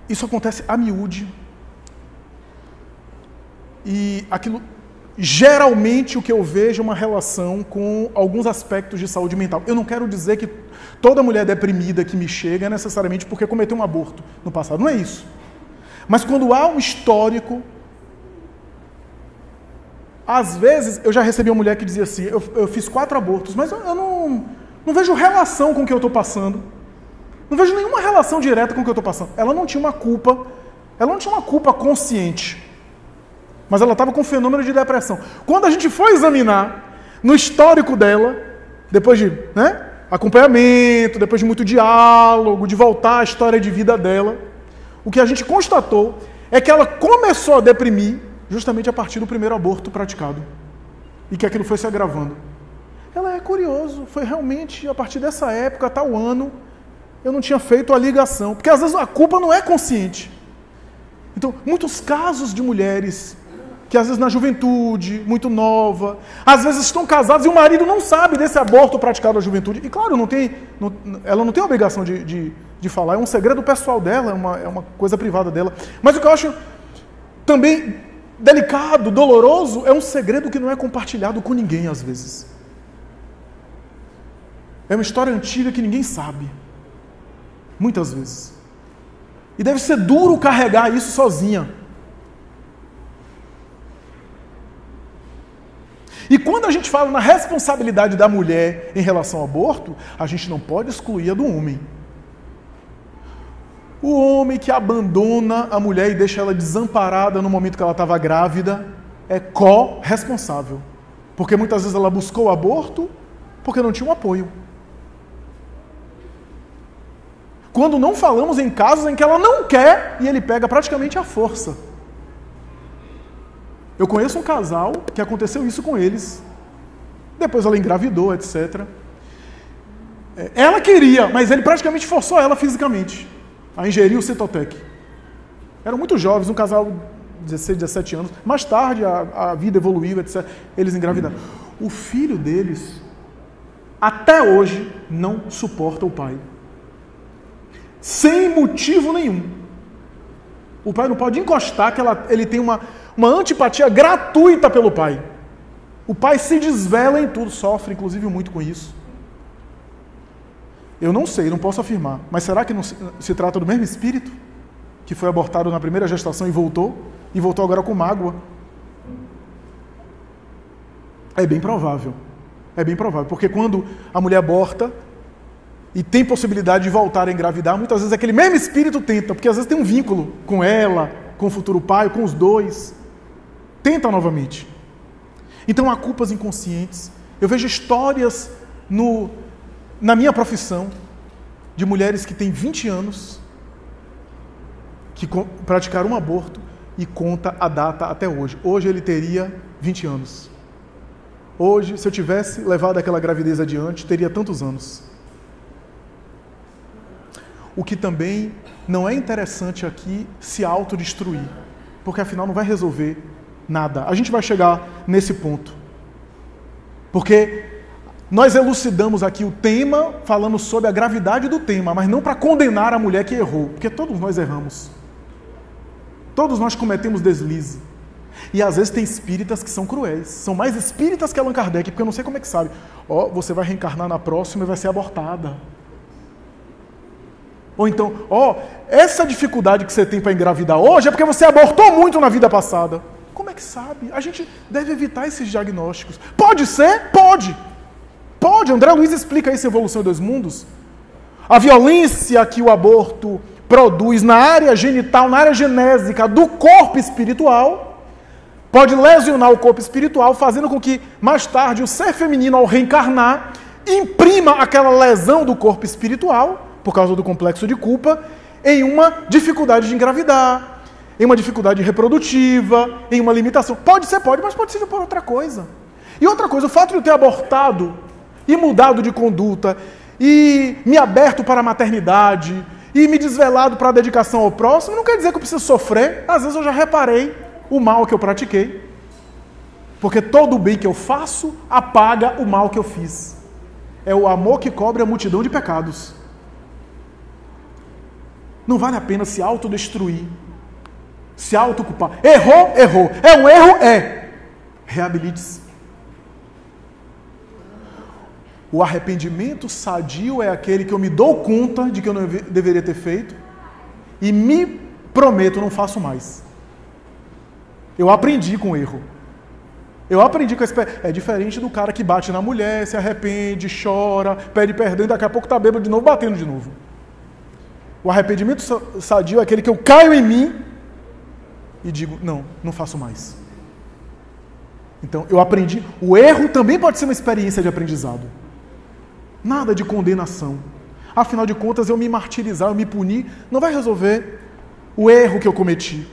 Isso acontece a miúde. E aquilo, geralmente o que eu vejo é uma relação com alguns aspectos de saúde mental. Eu não quero dizer que toda mulher deprimida que me chega é necessariamente porque cometeu um aborto no passado. Não é isso. Mas quando há um histórico, às vezes, eu já recebi uma mulher que dizia assim, eu fiz 4 abortos, mas eu não vejo relação com o que eu estou passando. Não vejo nenhuma relação direta com o que eu estou passando. Ela não tinha uma culpa consciente. Mas ela estava com um fenômeno de depressão. Quando a gente foi examinar no histórico dela, depois de acompanhamento, depois de muito diálogo, de voltar à história de vida dela, o que a gente constatou é que ela começou a deprimir justamente a partir do primeiro aborto praticado. E que aquilo foi se agravando. Ela é curioso, foi realmente a partir dessa época, tal ano, eu não tinha feito a ligação. Porque às vezes a culpa não é consciente. Então, muitos casos de mulheres que às vezes na juventude, muito nova, às vezes estão casadas e o marido não sabe desse aborto praticado na juventude. E claro, ela não tem a obrigação de falar, é um segredo pessoal dela, é uma coisa privada dela. Mas o que eu acho também delicado, doloroso, é um segredo que não é compartilhado com ninguém às vezes. É uma história antiga que ninguém sabe. Muitas vezes. E deve ser duro carregar isso sozinha. E quando a gente fala na responsabilidade da mulher em relação ao aborto, a gente não pode excluir a do homem. O homem que abandona a mulher e deixa ela desamparada no momento que ela estava grávida é corresponsável. Porque muitas vezes ela buscou o aborto porque não tinha um apoio. Quando não falamos em casos em que ela não quer e ele pega praticamente à força. Eu conheço um casal que aconteceu isso com eles. Depois ela engravidou, etc. Ela queria, mas ele praticamente forçou ela fisicamente a ingerir o Citotec. Eram muito jovens, um casal de 16, 17 anos. Mais tarde a vida evoluiu, etc. Eles engravidaram. O filho deles, até hoje, não suporta o pai. Sem motivo nenhum. O pai não pode encostar, que ele tem uma antipatia gratuita pelo pai. O pai se desvela em tudo, sofre inclusive muito com isso. Eu não sei, não posso afirmar, mas será que não se trata do mesmo espírito que foi abortado na primeira gestação e voltou agora com mágoa? É bem provável, porque quando a mulher aborta e tem possibilidade de voltar a engravidar, muitas vezes aquele mesmo espírito tenta, porque às vezes tem um vínculo com ela, com o futuro pai, com os dois, tenta novamente. Então há culpas inconscientes. Eu vejo histórias na minha profissão de mulheres que têm 20 anos que praticaram um aborto e conta a data até hoje. Hoje ele teria 20 anos. Hoje, se eu tivesse levado aquela gravidez adiante, teria tantos anos. O que também não é interessante aqui se autodestruir, porque afinal não vai resolver nada. A gente vai chegar nesse ponto. Porque nós elucidamos aqui o tema, falando sobre a gravidade do tema, mas não para condenar a mulher que errou, porque todos nós erramos. Todos nós cometemos deslize. E às vezes tem espíritas que são cruéis. São mais espíritas que Allan Kardec, porque eu não sei como é que sabe. Você vai reencarnar na próxima e vai ser abortada. Ou então, essa dificuldade que você tem para engravidar hoje é porque você abortou muito na vida passada. Como é que sabe? A gente deve evitar esses diagnósticos. Pode ser? Pode. Pode. André Luiz explica isso em Evolução em Dois Mundos. A violência que o aborto produz na área genital, na área genésica do corpo espiritual, pode lesionar o corpo espiritual, fazendo com que, mais tarde, o ser feminino, ao reencarnar, imprima aquela lesão do corpo espiritual, por causa do complexo de culpa, em uma dificuldade de engravidar, em uma dificuldade reprodutiva, em uma limitação. Pode, mas pode ser por outra coisa. E outra coisa, o fato de eu ter abortado e mudado de conduta e me aberto para a maternidade e me desvelado para a dedicação ao próximo, não quer dizer que eu preciso sofrer. Às vezes eu já reparei o mal que eu pratiquei. Porque todo o bem que eu faço apaga o mal que eu fiz. É o amor que cobre a multidão de pecados. Não vale a pena se autodestruir, se autoculpar. Errou. É um erro? É. Reabilite-se. O arrependimento sadio é aquele que eu me dou conta de que eu não deveria ter feito e me prometo, não faço mais. Eu aprendi com o erro. Eu aprendi com esse... É diferente do cara que bate na mulher, se arrepende, chora, pede perdão e daqui a pouco está bêbado de novo, batendo de novo. O arrependimento sadio é aquele que eu caio em mim e digo, não faço mais. Então, eu aprendi. O erro também pode ser uma experiência de aprendizado. Nada de condenação. Afinal de contas, eu me martirizar, eu me punir, não vai resolver o erro que eu cometi.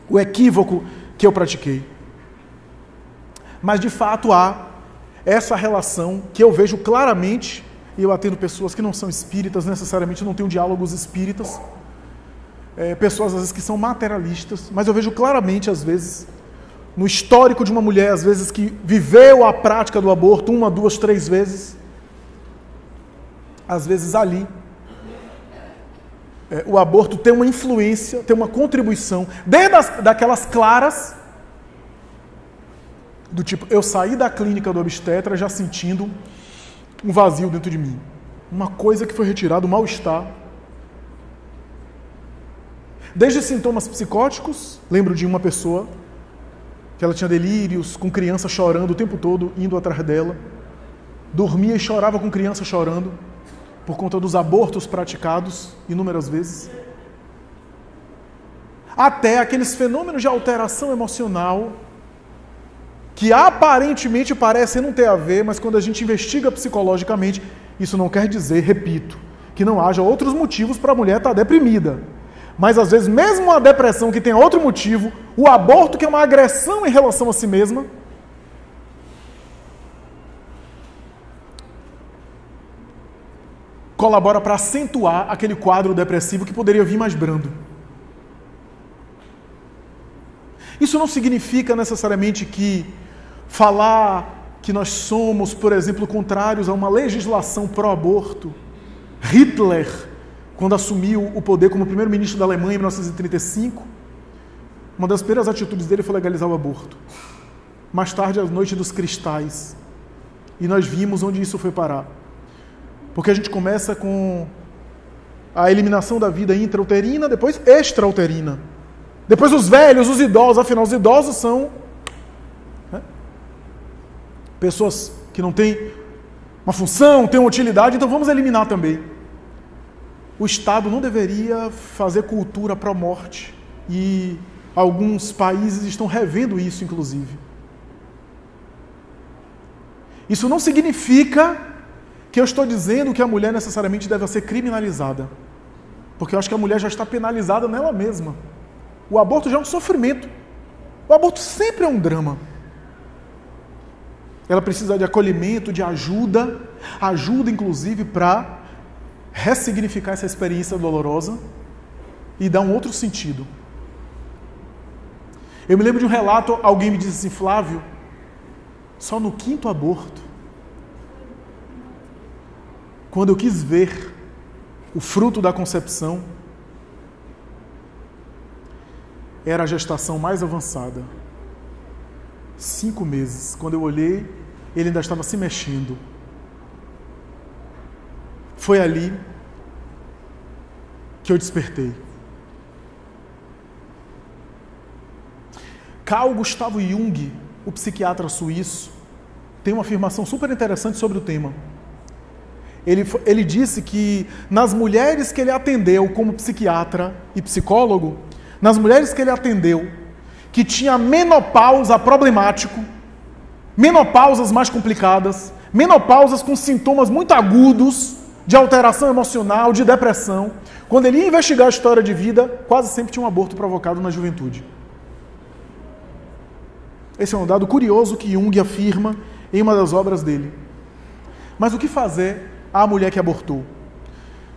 O equívoco que eu pratiquei. Mas, de fato, há essa relação que eu vejo claramente, e eu atendo pessoas que não são espíritas, necessariamente não tenho diálogos espíritas, pessoas, às vezes, que são materialistas, mas eu vejo claramente, às vezes, no histórico de uma mulher, às vezes, que viveu a prática do aborto 1, 2, 3 vezes, às vezes ali, o aborto tem uma influência, tem uma contribuição, desde daquelas claras, do tipo, eu saí da clínica do obstetra já sentindo um vazio dentro de mim. Uma coisa que foi retirada, um mal-estar. Desde sintomas psicóticos, lembro de uma pessoa que ela tinha delírios, com criança chorando o tempo todo, indo atrás dela. Dormia e chorava com criança chorando, por conta dos abortos praticados inúmeras vezes. Até aqueles fenômenos de alteração emocional, que aparentemente parecem não ter a ver, mas quando a gente investiga psicologicamente, isso não quer dizer, repito, que não haja outros motivos para a mulher estar deprimida. Mas às vezes, mesmo a depressão que tem outro motivo, o aborto que é uma agressão em relação a si mesma, colabora para acentuar aquele quadro depressivo que poderia vir mais brando. Isso não significa necessariamente que falar que nós somos, por exemplo, contrários a uma legislação pró-aborto. Hitler, quando assumiu o poder como primeiro-ministro da Alemanha em 1935, uma das primeiras atitudes dele foi legalizar o aborto. Mais tarde, a noite dos cristais. E nós vimos onde isso foi parar. Porque a gente começa com a eliminação da vida intrauterina, depois extrauterina. Depois os velhos, os idosos, afinal os idosos são pessoas que não têm uma função, têm uma utilidade, então vamos eliminar também. O Estado não deveria fazer cultura pró-morte e alguns países estão revendo isso, inclusive. Isso não significa que eu estou dizendo que a mulher necessariamente deve ser criminalizada, porque eu acho que a mulher já está penalizada nela mesma. O aborto já é um sofrimento. O aborto sempre é um drama. Ela precisa de acolhimento, de ajuda inclusive para ressignificar essa experiência dolorosa e dar um outro sentido. Eu me lembro de um relato, alguém me disse assim, Flávio, só no 5º aborto, quando eu quis ver o fruto da concepção, era a gestação mais avançada. 5 meses. Quando eu olhei, ele ainda estava se mexendo. Foi ali que eu despertei. Carl Gustav Jung, o psiquiatra suíço, tem uma afirmação super interessante sobre o tema. Ele disse que nas mulheres que ele atendeu como psiquiatra e psicólogo, nas mulheres que ele atendeu, que tinha menopausa problemático, menopausas mais complicadas, menopausas com sintomas muito agudos, de alteração emocional, de depressão. Quando ele ia investigar a história de vida, quase sempre tinha um aborto provocado na juventude. Esse é um dado curioso que Jung afirma em uma das obras dele. Mas o que fazer à mulher que abortou?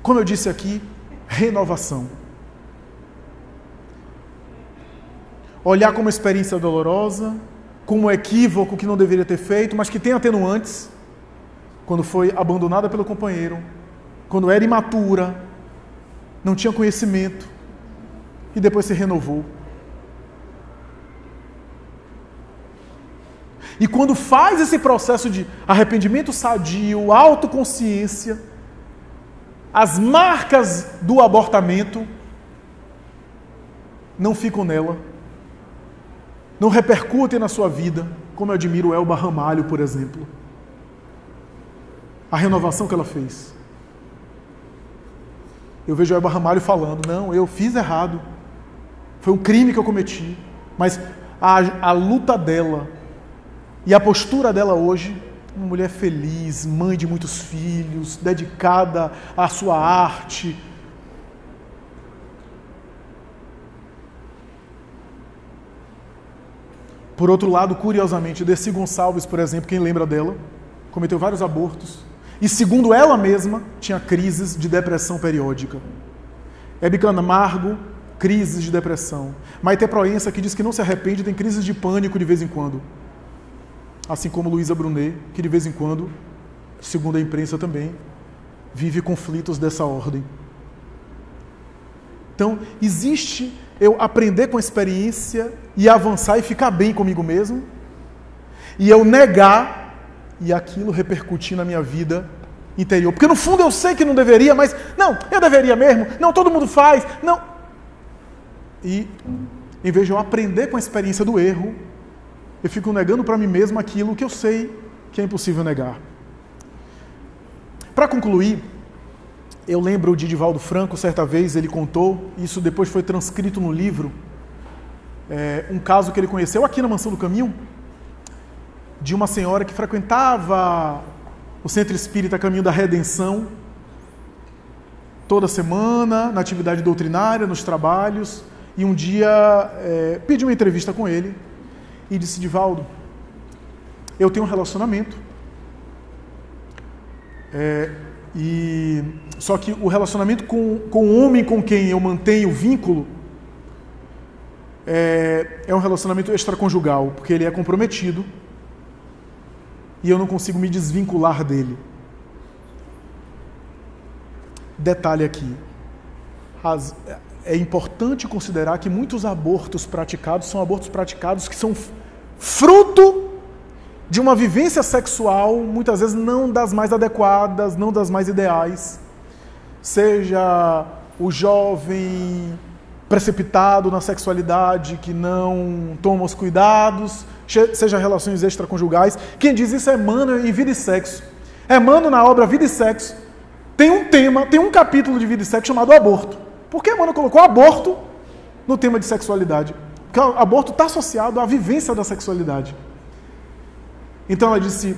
Como eu disse aqui, renovação. Olhar como uma experiência dolorosa, como um equívoco que não deveria ter feito, mas que tem atenuantes, quando foi abandonada pelo companheiro, quando era imatura, não tinha conhecimento, e depois se renovou. E quando faz esse processo de arrependimento sadio, autoconsciência, as marcas do abortamento não ficam nela, não repercutem na sua vida, como eu admiro Elba Ramalho, por exemplo. A renovação que ela fez. Eu vejo Elba Ramalho falando, não, eu fiz errado, foi um crime que eu cometi, mas a luta dela e a postura dela hoje, uma mulher feliz, mãe de muitos filhos, dedicada à sua arte. Por outro lado, curiosamente, Dercy Gonçalves, por exemplo, quem lembra dela, cometeu vários abortos e, segundo ela mesma, tinha crises de depressão periódica. Hebe Camargo, crises de depressão. Maite Proença, que diz que não se arrepende, tem crises de pânico de vez em quando. Assim como Luísa Brunet, que de vez em quando, segundo a imprensa também, vive conflitos dessa ordem. Então, existe eu aprender com a experiência e avançar e ficar bem comigo mesmo, e eu negar e aquilo repercutir na minha vida interior. Porque no fundo eu sei que não deveria, mas não, eu deveria mesmo, não, todo mundo faz, não. E em vez de eu aprender com a experiência do erro, eu fico negando para mim mesmo aquilo que eu sei que é impossível negar. Para concluir, eu lembro de Divaldo Franco, certa vez ele contou, isso depois foi transcrito no livro, um caso que ele conheceu aqui na Mansão do Caminho, de uma senhora que frequentava o Centro Espírita Caminho da Redenção, toda semana, na atividade doutrinária, nos trabalhos, e um dia pedi uma entrevista com ele, e disse, Divaldo, eu tenho um relacionamento, só que o relacionamento com o homem com quem eu mantenho o vínculo é um relacionamento extraconjugal, porque ele é comprometido e eu não consigo me desvincular dele. Detalhe aqui, é importante considerar que muitos abortos praticados são abortos praticados que são fruto de uma vivência sexual, muitas vezes não das mais adequadas, não das mais ideais. Seja o jovem precipitado na sexualidade, que não toma os cuidados, seja relações extraconjugais. Quem diz isso é Emmanuel em Vida e Sexo. Emmanuel, na obra Vida e Sexo, tem um capítulo de Vida e Sexo chamado aborto. Por que Emmanuel colocou aborto no tema de sexualidade? Porque o aborto está associado à vivência da sexualidade. Então ela disse,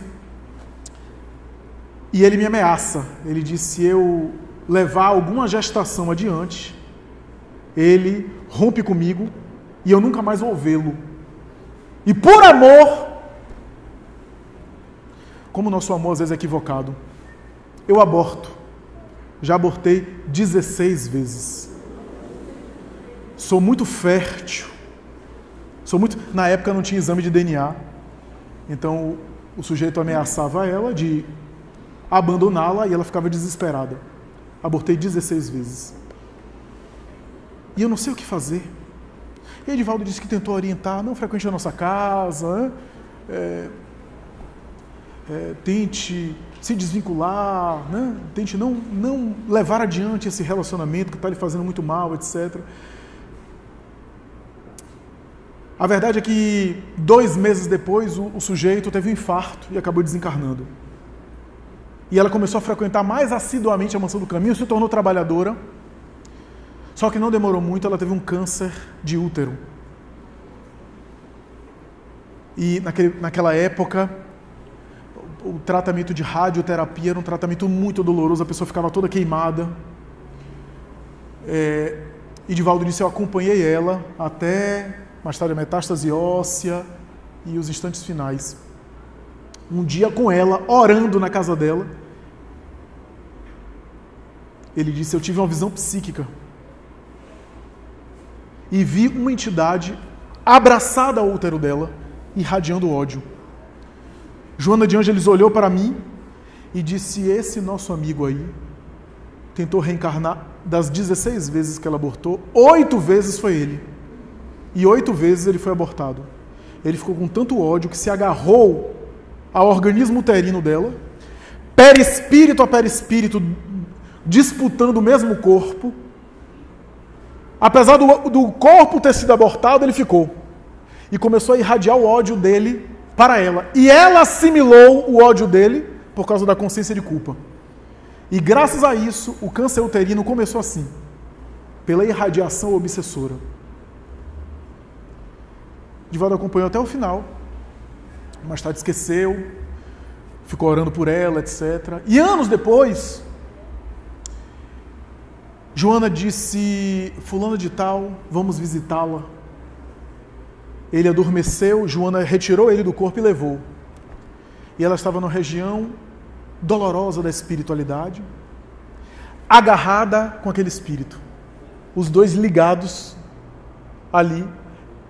e ele me ameaça, ele disse, se eu levar alguma gestação adiante, ele rompe comigo e eu nunca mais vou vê-lo. E por amor, como o nosso amor às vezes é equivocado, eu aborto. Já abortei 16 vezes. Sou muito fértil. Na época não tinha exame de DNA. Então o sujeito ameaçava ela de abandoná-la e ela ficava desesperada. Abortei 16 vezes. E eu não sei o que fazer. E Edivaldo disse que tentou orientar, não frequente a nossa casa, tente se desvincular, né? Tente não levar adiante esse relacionamento que está lhe fazendo muito mal, etc. A verdade é que 2 meses depois o sujeito teve um infarto e acabou desencarnando. E ela começou a frequentar mais assiduamente a Mansão do Caminho, se tornou trabalhadora. Só que não demorou muito, ela teve um câncer de útero. E naquela época, o tratamento de radioterapia era um tratamento muito doloroso, a pessoa ficava toda queimada. E Divaldo disse, eu acompanhei ela até mais tarde a metástase óssea e os instantes finais. Um dia com ela, orando na casa dela, ele disse, eu tive uma visão psíquica e vi uma entidade abraçada ao útero dela, irradiando ódio. Joana de Ângeles olhou para mim e disse, esse nosso amigo aí tentou reencarnar das 16 vezes que ela abortou, 8 vezes foi ele. E 8 vezes ele foi abortado. Ele ficou com tanto ódio que se agarrou ao organismo uterino dela, perispírito a perispírito, disputando o mesmo corpo. Apesar do corpo ter sido abortado, ele ficou. E começou a irradiar o ódio dele para ela. E ela assimilou o ódio dele por causa da consciência de culpa. E graças a isso, o câncer uterino começou assim, pela irradiação obsessora. Divaldo acompanhou até o final, mais tarde esqueceu, ficou orando por ela, etc. E anos depois, Joana disse, fulana de tal, vamos visitá-la. Ele adormeceu, Joana retirou ele do corpo e levou. E ela estava numa região dolorosa da espiritualidade, agarrada com aquele espírito. Os dois ligados ali,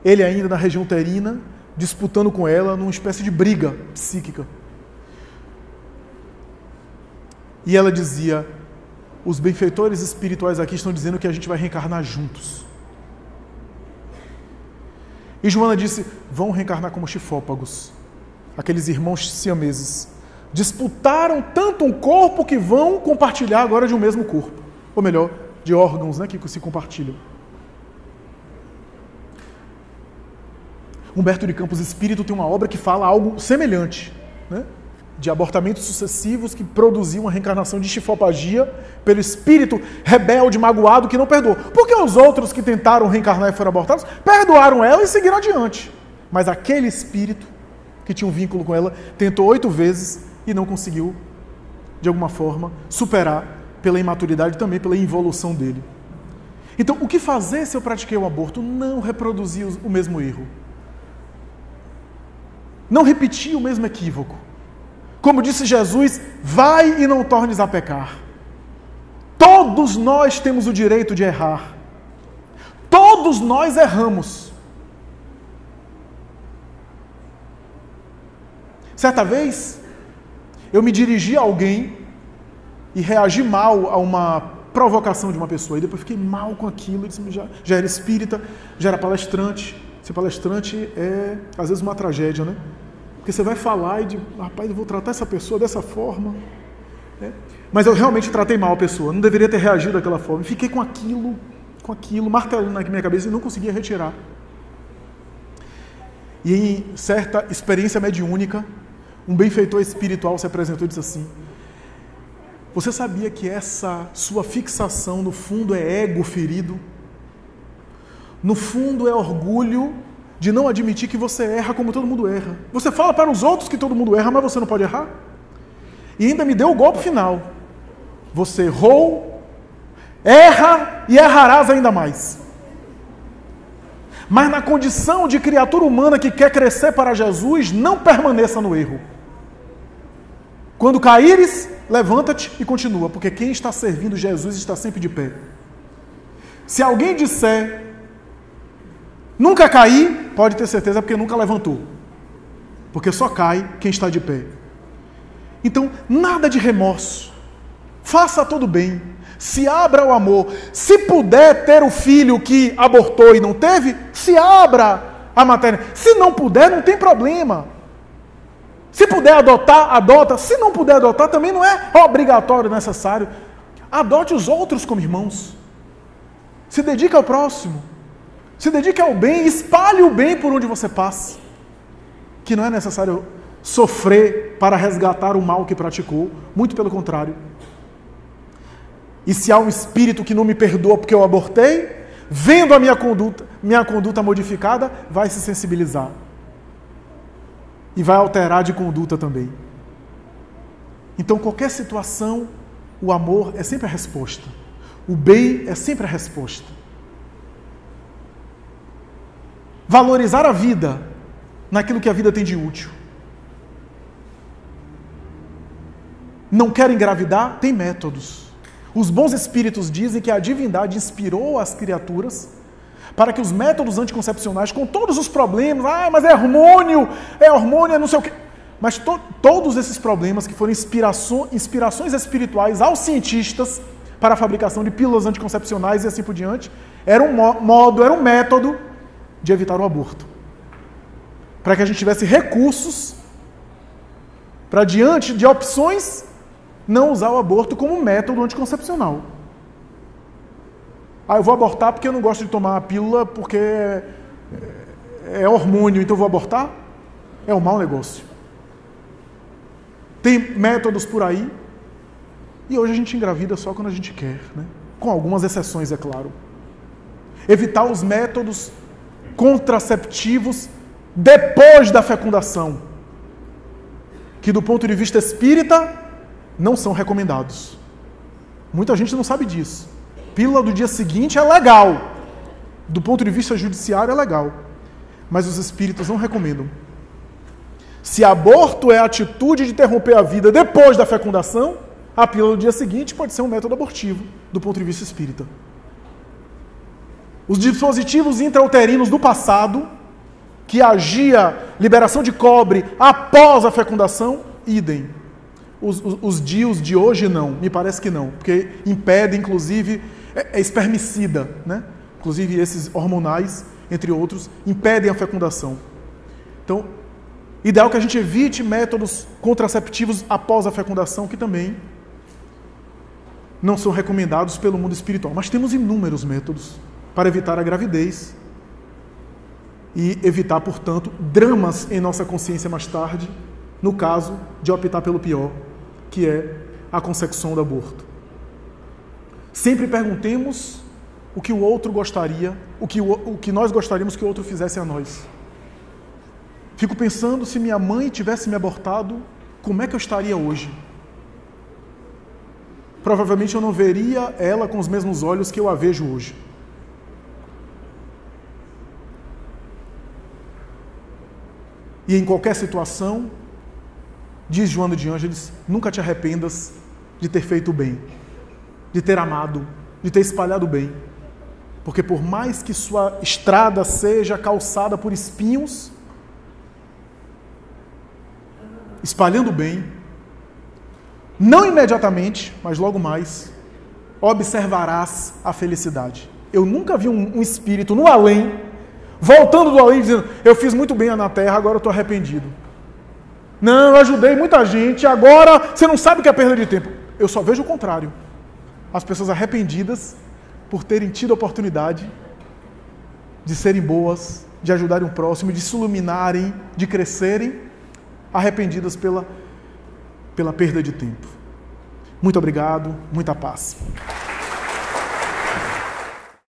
ele ainda na região uterina, disputando com ela numa espécie de briga psíquica. E ela dizia, os benfeitores espirituais aqui estão dizendo que a gente vai reencarnar juntos. E Joana disse, vão reencarnar como chifópagos, aqueles irmãos siameses. Disputaram tanto um corpo que vão compartilhar agora de um mesmo corpo. Ou melhor, de órgãos, né, que se compartilham. Humberto de Campos Espírito tem uma obra que fala algo semelhante, né, de abortamentos sucessivos que produziam a reencarnação de chifopagia pelo espírito rebelde, magoado, que não perdoou. Porque os outros que tentaram reencarnar e foram abortados, perdoaram ela e seguiram adiante. Mas aquele espírito que tinha um vínculo com ela, tentou 8 vezes e não conseguiu, de alguma forma, superar pela imaturidade e também pela involução dele. Então, o que fazer se eu pratiquei o aborto? Não reproduzir o mesmo erro. Não repetir o mesmo equívoco. Como disse Jesus, vai e não tornes a pecar. Todos nós temos o direito de errar. Todos nós erramos. Certa vez, eu me dirigi a alguém e reagi mal a uma provocação de uma pessoa. E depois fiquei mal com aquilo. Já era espírita, já era palestrante. Ser palestrante é, às vezes, uma tragédia, né? Porque você vai falar e diz, rapaz, eu vou tratar essa pessoa dessa forma. Mas eu realmente tratei mal a pessoa. Não deveria ter reagido daquela forma. E fiquei com aquilo, martelando na minha cabeça e não conseguia retirar. E em certa experiência mediúnica, um benfeitor espiritual se apresentou e disse assim, você sabia que essa sua fixação no fundo é ego ferido? No fundo é orgulho de não admitir que você erra como todo mundo erra. Você fala para os outros que todo mundo erra, mas você não pode errar? E ainda me deu o golpe final. Você errou, erra e errarás ainda mais. Mas na condição de criatura humana que quer crescer para Jesus, não permaneça no erro. Quando caíres, levanta-te e continua, porque quem está servindo Jesus está sempre de pé. Se alguém disser, nunca caí, pode ter certeza porque nunca levantou. Porque só cai quem está de pé. Então, nada de remorso. Faça tudo bem. Se abra ao amor. Se puder ter o filho que abortou e não teve, se abra a matéria. Se não puder, não tem problema. Se puder adotar, adota. Se não puder adotar, também não é obrigatório, necessário. Adote os outros como irmãos. Se dedique ao próximo. Se dedique ao bem. Espalhe o bem por onde você passa. Que não é necessário sofrer para resgatar o mal que praticou. Muito pelo contrário. E se há um espírito que não me perdoa porque eu abortei, vendo a minha conduta modificada, vai se sensibilizar. E vai alterar de conduta também. Então, qualquer situação, o amor é sempre a resposta. O bem é sempre a resposta. Valorizar a vida naquilo que a vida tem de útil. Não quer engravidar? Tem métodos. Os bons espíritos dizem que a divindade inspirou as criaturas para que os métodos anticoncepcionais, com todos os problemas, mas é hormônio, é não sei o quê, mas todos esses problemas que foram inspirações espirituais aos cientistas para a fabricação de pílulas anticoncepcionais e assim por diante, era um método de evitar o aborto. Para que a gente tivesse recursos para, diante de opções, não usar o aborto como método anticoncepcional. Eu vou abortar porque eu não gosto de tomar a pílula porque é hormônio, então eu vou abortar? É um mau negócio. Tem métodos por aí, e hoje a gente engravida só quando a gente quer, né? Com algumas exceções, é claro. Evitar os métodos contraceptivos depois da fecundação, que do ponto de vista espírita não são recomendados. Muita gente não sabe disso. Pílula do dia seguinte é legal, do ponto de vista judiciário é legal, mas os espíritos não recomendam. Se aborto é a atitude de interromper a vida depois da fecundação, a pílula do dia seguinte pode ser um método abortivo, do ponto de vista espírita. Os dispositivos intrauterinos do passado, que agia liberação de cobre após a fecundação, idem. Os DIUs de hoje não, me parece que não, porque impede, inclusive, é espermicida, né? Inclusive esses hormonais, entre outros, impedem a fecundação. Então, ideal que a gente evite métodos contraceptivos após a fecundação, que também não são recomendados pelo mundo espiritual. Mas temos inúmeros métodos para evitar a gravidez e evitar, portanto, dramas em nossa consciência mais tarde, no caso de optar pelo pior, que é a consecução do aborto. Sempre perguntemos o que o outro gostaria, o que nós gostaríamos que o outro fizesse a nós. Fico pensando, se minha mãe tivesse me abortado, como é que eu estaria hoje? Provavelmente eu não veria ela com os mesmos olhos que eu a vejo hoje. E em qualquer situação, diz Joana de Ângeles, nunca te arrependas de ter feito o bem, de ter amado, de ter espalhado o bem. Porque por mais que sua estrada seja calçada por espinhos, espalhando o bem, não imediatamente, mas logo mais, observarás a felicidade. Eu nunca vi um espírito no além, voltando do além, dizendo, eu fiz muito bem na terra, agora eu estou arrependido. Não, eu ajudei muita gente, agora você não sabe o que é perda de tempo. Eu só vejo o contrário. As pessoas arrependidas por terem tido a oportunidade de serem boas, de ajudarem o próximo, de se iluminarem, de crescerem, arrependidas pela perda de tempo. Muito obrigado, muita paz.